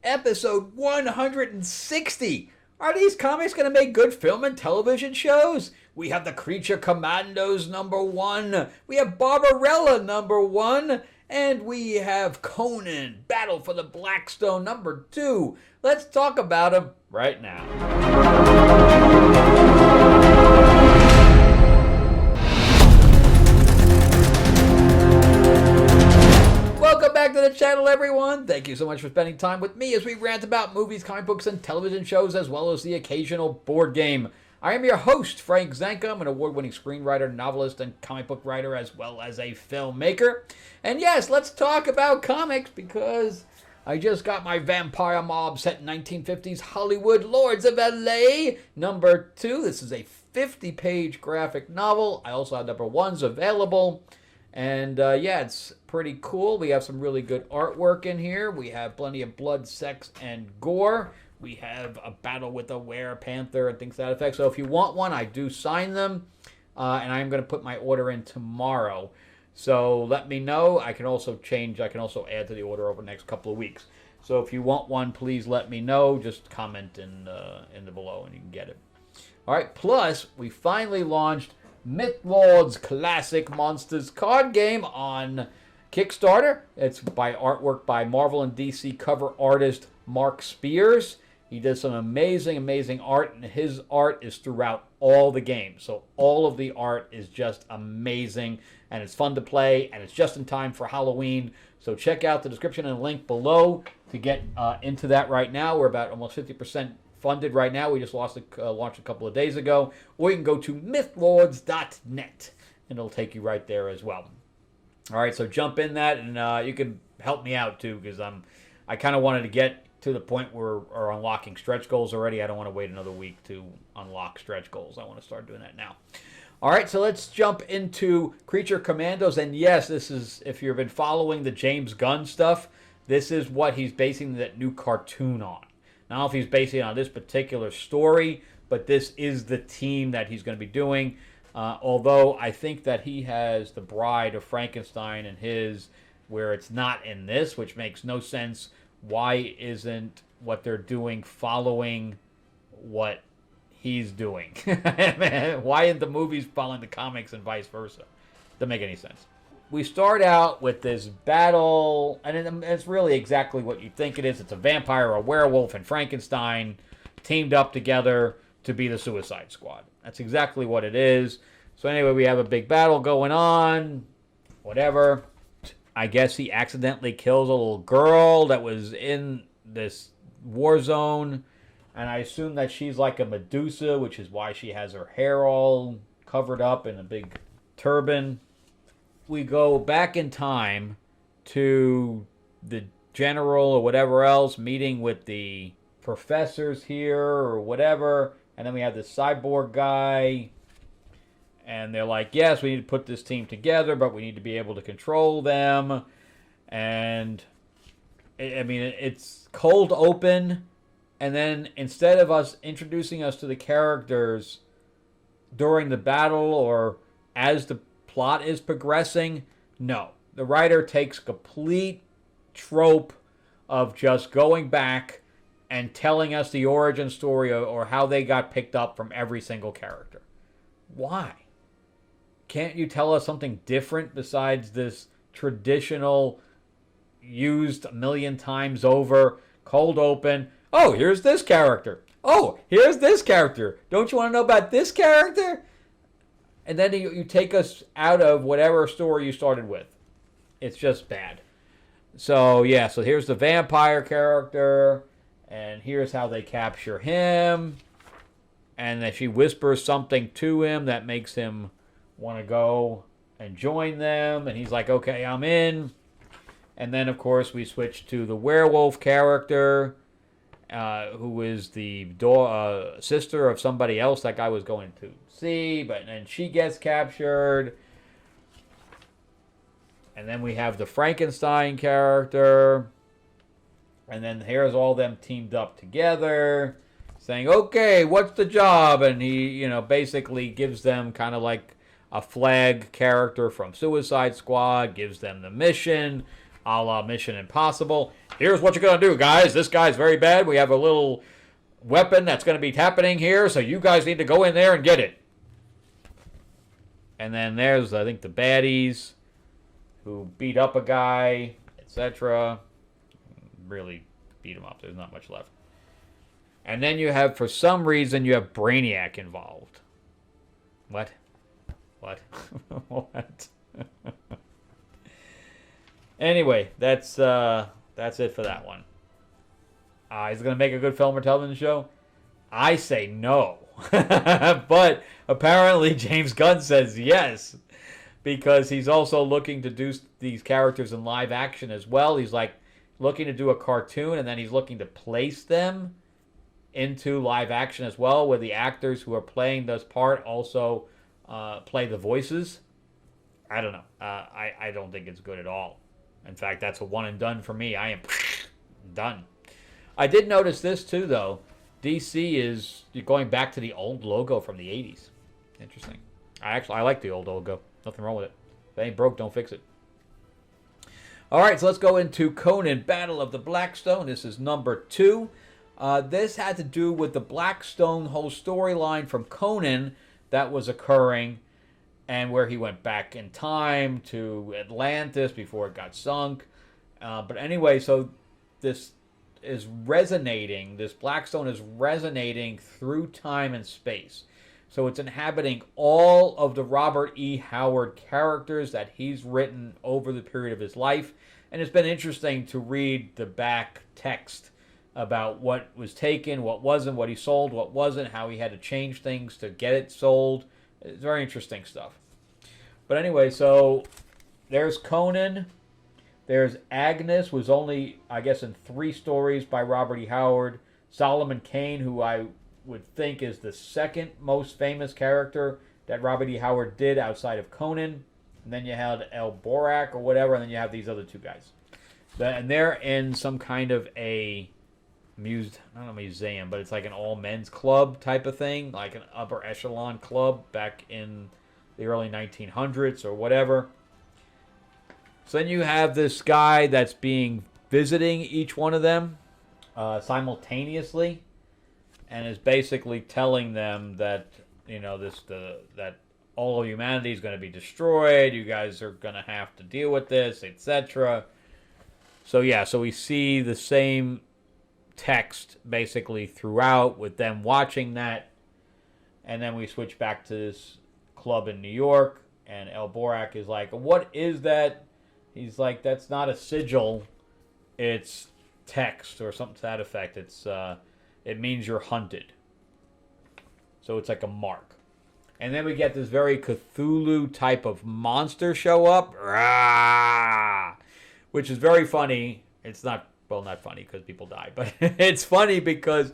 episode 160. Are these comics going to make good film and television shows? We have the Creature Commandos #1. We have Barbarella #1. And we have Conan, Battle for the Blackstone #2. Let's talk about them right now. Welcome back to the channel, everyone. Thank you so much for spending time with me as we rant about movies, comic books, and television shows, as well as the occasional board game. I am your host, Frank Zanca. I'm an award-winning screenwriter, novelist, and comic book writer, as well as a filmmaker. And yes, let's talk about comics, because I just got my vampire mob set in 1950s Hollywood, Lords of LA, #2. This is a 50-page graphic novel. I also have #1s available. And yeah, it's pretty cool. We have some really good artwork in here. We have plenty of blood, sex, and gore. We have a battle with a were-panther and things to that effect. So if you want one, I do sign them. And I'm going to put my order in tomorrow. So let me know. I can also change. I can also add to the order over the next couple of weeks. So if you want one, please let me know. Just comment in the below and you can get it. All right. Plus, we finally launched Mythlord's Classic Monsters card game on Kickstarter. It's by artwork by Marvel and DC cover artist Mark Spears. He does some amazing art, and his art is throughout all the games. So all of the art is just amazing, and it's fun to play, and it's just in time for Halloween. So check out the description and link below to get into that right now. We're about almost 50% funded right now. We just launched a couple of days ago. Or you can go to mythlords.net, and it'll take you right there as well. All right, so jump in that, and you can help me out too, because I kind of wanted to get to the point where we're unlocking stretch goals already. I don't want to wait another week to unlock stretch goals. I want to start doing that now. All right, so let's jump into Creature Commandos. And yes, this is, if you've been following the James Gunn stuff, this is what he's basing that new cartoon on. I don't know if he's basing it on this particular story, but this is the team that he's going to be doing. Although I think that he has The Bride of Frankenstein in his, where it's not in this, which makes no sense. Why isn't what they're doing following what he's doing? Why isn't the movies following the comics and vice versa? Doesn't make any sense. We start out with this battle, and it's really exactly what you think it is. It's a vampire, a werewolf, and Frankenstein teamed up together to be the Suicide Squad. That's exactly what it is. So anyway, we have a big battle going on, whatever. I guess he accidentally kills a little girl that was in this war zone. And I assume that she's like a Medusa, which is why she has her hair all covered up in a big turban. We go back in time to the general or whatever else meeting with the professors here or whatever. And then we have this cyborg guy. And they're like, yes, we need to put this team together, but we need to be able to control them. And, I mean, it's cold open. And then instead of us introducing us to the characters during the battle or as the plot is progressing, no. The writer takes complete trope of just going back and telling us the origin story or how they got picked up from every single character. Why? Can't you tell us something different besides this traditional, used a million times over, cold open? Oh, here's this character. Oh, here's this character. Don't you want to know about this character? And then you take us out of whatever story you started with. It's just bad. So, yeah, so here's the vampire character, and here's how they capture him. And then she whispers something to him that makes him want to go and join them, and he's like, okay, I'm in. And then, of course, we switch to the werewolf character, who is the sister of somebody else that guy was going to see, but then she gets captured. And then we have the Frankenstein character, and then here's all them teamed up together, saying, okay, what's the job? And he, basically gives them kind of like a flag character from Suicide Squad, gives them the mission. a la Mission Impossible. Here's what you're going to do, guys. This guy's very bad. We have a little weapon that's going to be happening here, so you guys need to go in there and get it. And then there's, I think, the baddies who beat up a guy, etc. Really beat him up. There's not much left. And then you have, for some reason, you have Brainiac involved. What? What? What? Anyway, that's it for that one. Is it going to make a good film or television show? I say no. But apparently James Gunn says yes, because he's also looking to do these characters in live action as well. He's like looking to do a cartoon, and then he's looking to place them into live action as well, where the actors who are playing this part also play the voices. I don't know. I don't think it's good at all. In fact, that's a one and done for me. I am done. I did notice this too, though. DC is going back to the old logo from the 80s. Interesting. I like the old logo. Nothing wrong with it. If it ain't broke, don't fix it. All right, so let's go into Conan, Battle of the Blackstone. This is number 2. This had to do with the Blackstone whole storyline from Conan that was occurring, and where he went back in time to Atlantis before it got sunk. But anyway, so this is resonating. This Blackstone is resonating through time and space. So it's inhabiting all of the Robert E. Howard characters that he's written over the period of his life. And it's been interesting to read the back text about what was taken, what wasn't, what he sold, what wasn't, how he had to change things to get it sold. It's very interesting stuff. But anyway, so there's Conan. There's Agnes, was only, I guess, in 3 stories by Robert E. Howard. Solomon Kane, who I would think is the second most famous character that Robert E. Howard did outside of Conan. And then you had El Borak or whatever, and then you have these other 2 guys. And they're in some kind of a museum, but it's like an all-men's club type of thing, like an upper echelon club back in the early 1900s or whatever. So then you have this guy that's visiting each one of them simultaneously, and is basically telling them that, you know, that all of humanity is going to be destroyed. You guys are going to have to deal with this, etc. So yeah, so we see the same text basically throughout with them watching that, and then we switch back to this club in New York, and El Borak is like, "What is that?" He's like, "That's not a sigil, it's text," or something to that effect. It means you're hunted. So it's like a mark. And then we get this very Cthulhu type of monster show up, which is very funny. It's not funny because people die, but it's funny because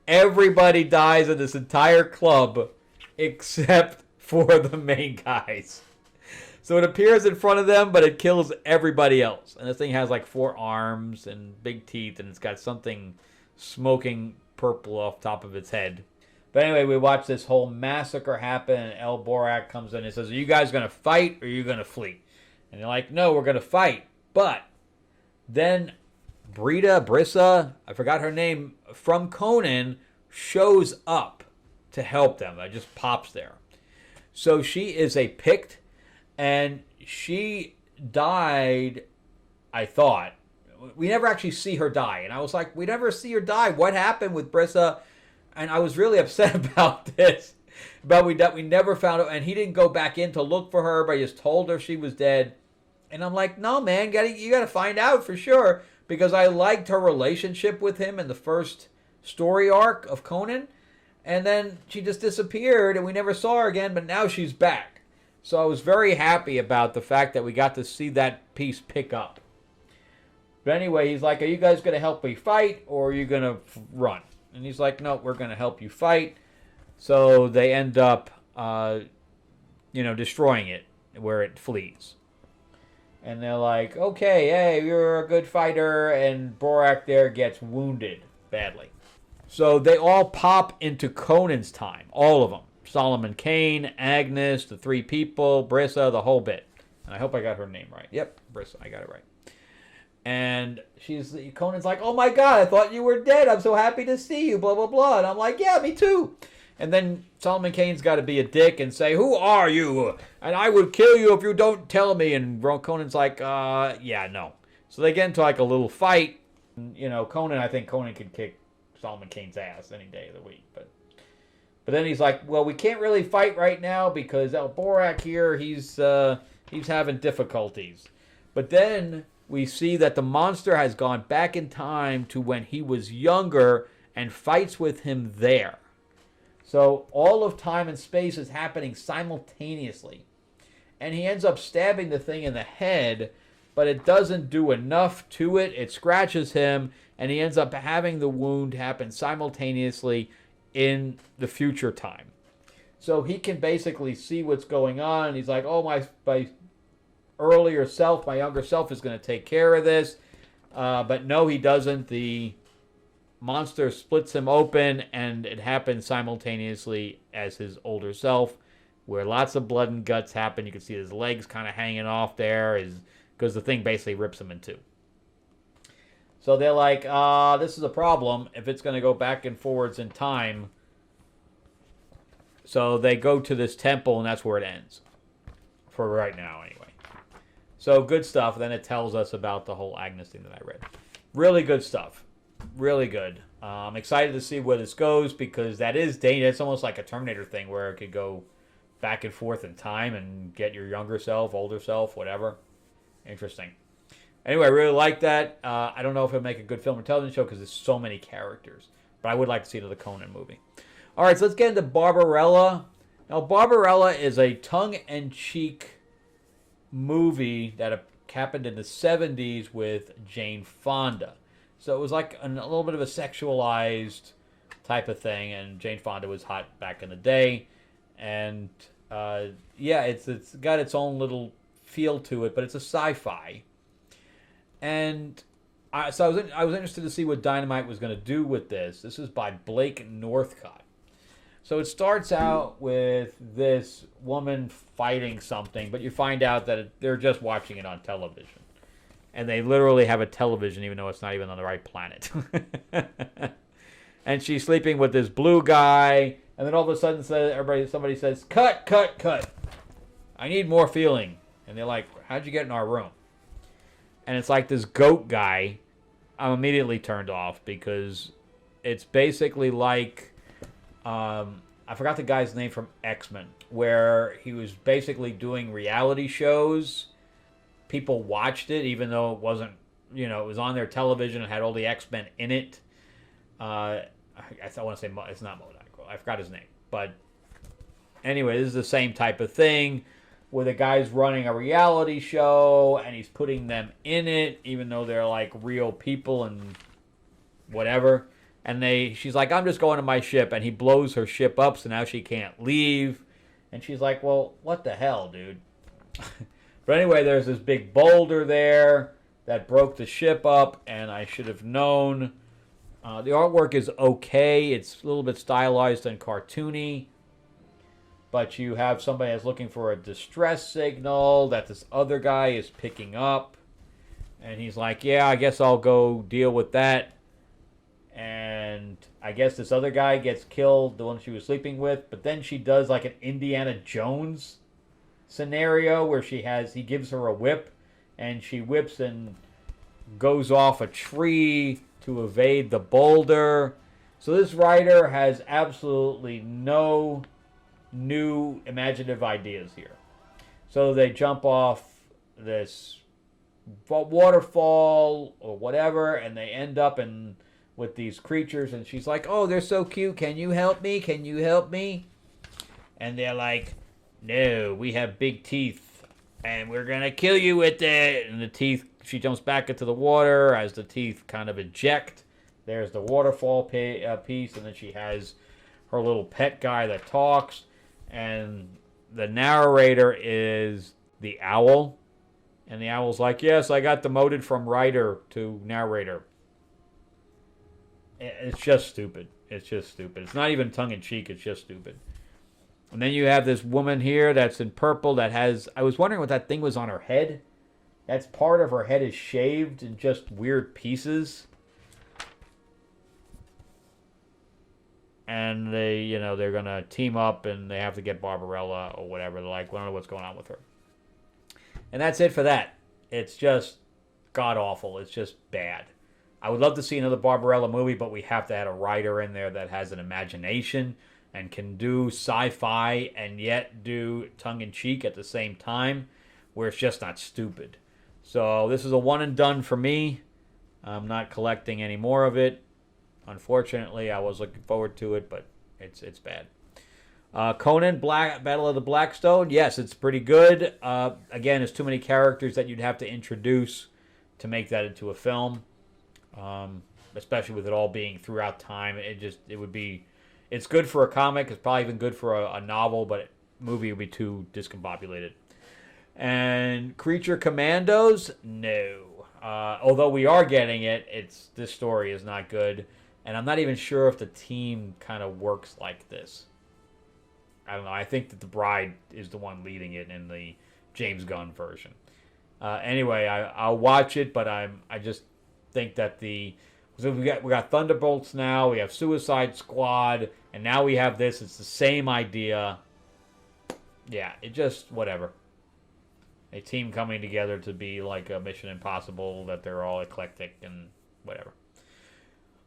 everybody dies in this entire club except for the main guys. So it appears in front of them, but it kills everybody else. And this thing has like 4 arms and big teeth, and it's got something smoking purple off top of its head. But anyway, we watch this whole massacre happen, and El Borak comes in and says, "Are you guys going to fight or are you going to flee?" And they're like, "No, we're going to fight." But then Brissa, I forgot her name, from Conan, shows up to help them. It just pops there. So she is a Pict, and she died, I thought. We never actually see her die. And I was like, we never see her die. What happened with Brissa? And I was really upset about this. But we never found her. And he didn't go back in to look for her, but he just told her she was dead. And I'm like, no, man, you got to find out for sure. Because I liked her relationship with him in the first story arc of Conan. And then she just disappeared, and we never saw her again, but now she's back. So I was very happy about the fact that we got to see that piece pick up. But anyway, he's like, "Are you guys going to help me fight, or are you going to run?" And he's like, "No, we're going to help you fight." So they end up, destroying it where it flees. And they're like, "Okay, hey, you're a good fighter," and Borak there gets wounded badly. So they all pop into Conan's time, all of them. Solomon Kane, Agnes, the 3 people, Brissa, the whole bit. And I hope I got her name right. Yep, Brissa, I got it right. And Conan's like, oh my God, I thought you were dead. I'm so happy to see you, blah, blah, blah. And I'm like, yeah, me too. And then Solomon Kane's got to be a dick and say, who are you? And I would kill you if you don't tell me. And Conan's like, yeah, no. So they get into like a little fight. And, I think Conan could kick Solomon Kane's ass any day of the week. But then he's like, well, we can't really fight right now because El Borak here, he's having difficulties. But then we see that the monster has gone back in time to when he was younger and fights with him there. So all of time and space is happening simultaneously. And he ends up stabbing the thing in the head, but it doesn't do enough to it. It scratches him, and he ends up having the wound happen simultaneously in the future time. So he can basically see what's going on. He's like, oh, my earlier self, my younger self is going to take care of this. But no, he doesn't. The monster splits him open, and it happens simultaneously as his older self, where lots of blood and guts happen. You can see his legs kind of hanging off there because the thing basically rips him in two. So they're like, this is a problem if it's going to go back and forwards in time. So they go to this temple, and that's where it ends. For right now, anyway. So good stuff. Then it tells us about the whole Agnes thing that I read. Really good stuff. Really good. I'm excited to see where this goes because that is dangerous. It's almost like a Terminator thing where it could go back and forth in time and get your younger self, older self, whatever. Interesting. Anyway, I really like that. I don't know if it'll make a good film or television show because there's so many characters. But I would like to see another Conan movie. All right, so let's get into Barbarella. Now, Barbarella is a tongue-in-cheek movie that happened in the 70s with Jane Fonda. So it was like a little bit of a sexualized type of thing, and Jane Fonda was hot back in the day. And it's got its own little feel to it, but it's a sci-fi. And I was interested to see what Dynamite was going to do with this. This is by Blake Northcott. So it starts out with this woman fighting something, but you find out that they're just watching it on television. And they literally have a television, even though it's not even on the right planet. And she's sleeping with this blue guy, and then all of a sudden somebody says, cut, cut, cut. I need more feeling. And they're like, how'd you get in our room? And it's like this goat guy. I'm immediately turned off because it's basically like... I forgot the guy's name from X-Men, where he was basically doing reality shows. People watched it, even though it wasn't, it was on their television and had all the X-Men in it. I want to say, it's not MODOK. I forgot his name. But anyway, this is the same type of thing where the guy's running a reality show and he's putting them in it, even though they're like real people and whatever. And she's like, I'm just going to my ship. And he blows her ship up, so now she can't leave. And she's like, well, what the hell, dude? But anyway, there's this big boulder there that broke the ship up, and I should have known. The artwork is okay. It's a little bit stylized and cartoony. But you have somebody that's looking for a distress signal that this other guy is picking up. And he's like, yeah, I guess I'll go deal with that. And I guess this other guy gets killed, the one she was sleeping with. But then she does like an Indiana Jones scenario where he gives her a whip. And she whips and goes off a tree to evade the boulder. So this writer has absolutely no new imaginative ideas here. So they jump off this waterfall or whatever, and they end up with these creatures, and she's like, oh, they're so cute. Can you help me? Can you help me? And they're like, no, we have big teeth, and we're going to kill you with it. And the teeth, she jumps back into the water as the teeth kind of eject. There's the waterfall piece, and then she has her little pet guy that talks, and the narrator is the owl. And the owl's like, yes, I got demoted from writer to narrator. It's just stupid. It's just stupid. It's not even tongue-in-cheek. It's just stupid. And then you have this woman here that's in purple that has... I was wondering what that thing was on her head. That's part of her head is shaved in just weird pieces. And they, they're going to team up and they have to get Barbarella or whatever. They're like, we don't know what's going on with her. And that's it for that. It's just god-awful. It's just bad. I would love to see another Barbarella movie, but we have to have a writer in there that has an imagination and can do sci-fi and yet do tongue-in-cheek at the same time, where it's just not stupid. So this is a one and done for me. I'm not collecting any more of it. Unfortunately, I was looking forward to it, but it's bad. Conan, Battle of the Blackstone. Yes, it's pretty good. Again, it's too many characters that you'd have to introduce to make that into a film. Especially with it all being throughout time. It would be... It's good for a comic. It's probably even good for a novel, but movie would be too discombobulated. And Creature Commandos, no. Although we are getting it, this story is not good. And I'm not even sure if the team kind of works like this. I don't know. I think that the Bride is the one leading it in the James Gunn version. Anyway, I'll watch it, but I just think that so we got Thunderbolts now. We have Suicide Squad, and now we have this. It's the same idea. Yeah, it just whatever. A team coming together to be like a Mission Impossible, that they're all eclectic and whatever.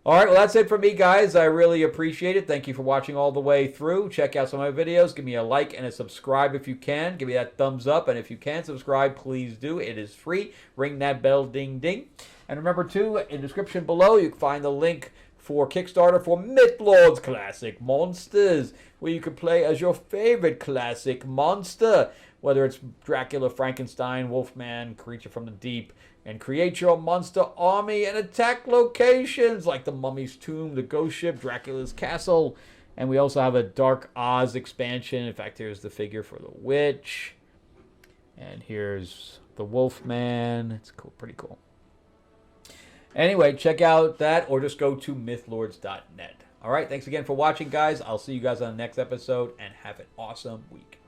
All right, well, that's it for me, guys. I really appreciate it. Thank you for watching all the way through. Check out some of my videos. Give me a like and a subscribe if you can. Give me that thumbs up. And if you can subscribe, please do. It is free. Ring that bell, ding, ding. And remember, too, in the description below, you can find the link for Kickstarter for Mythlord's Classic Monsters, where you can play as your favorite classic monster, whether it's Dracula, Frankenstein, Wolfman, Creature from the Deep, and create your monster army and attack locations like the Mummy's Tomb, the Ghost Ship, Dracula's Castle. And we also have a Dark Oz expansion. In fact, here's the figure for the Witch. And here's the Wolfman. It's cool, pretty cool. Anyway, check out that or just go to mythlords.net. All right, thanks again for watching, guys. I'll see you guys on the next episode, and have an awesome week.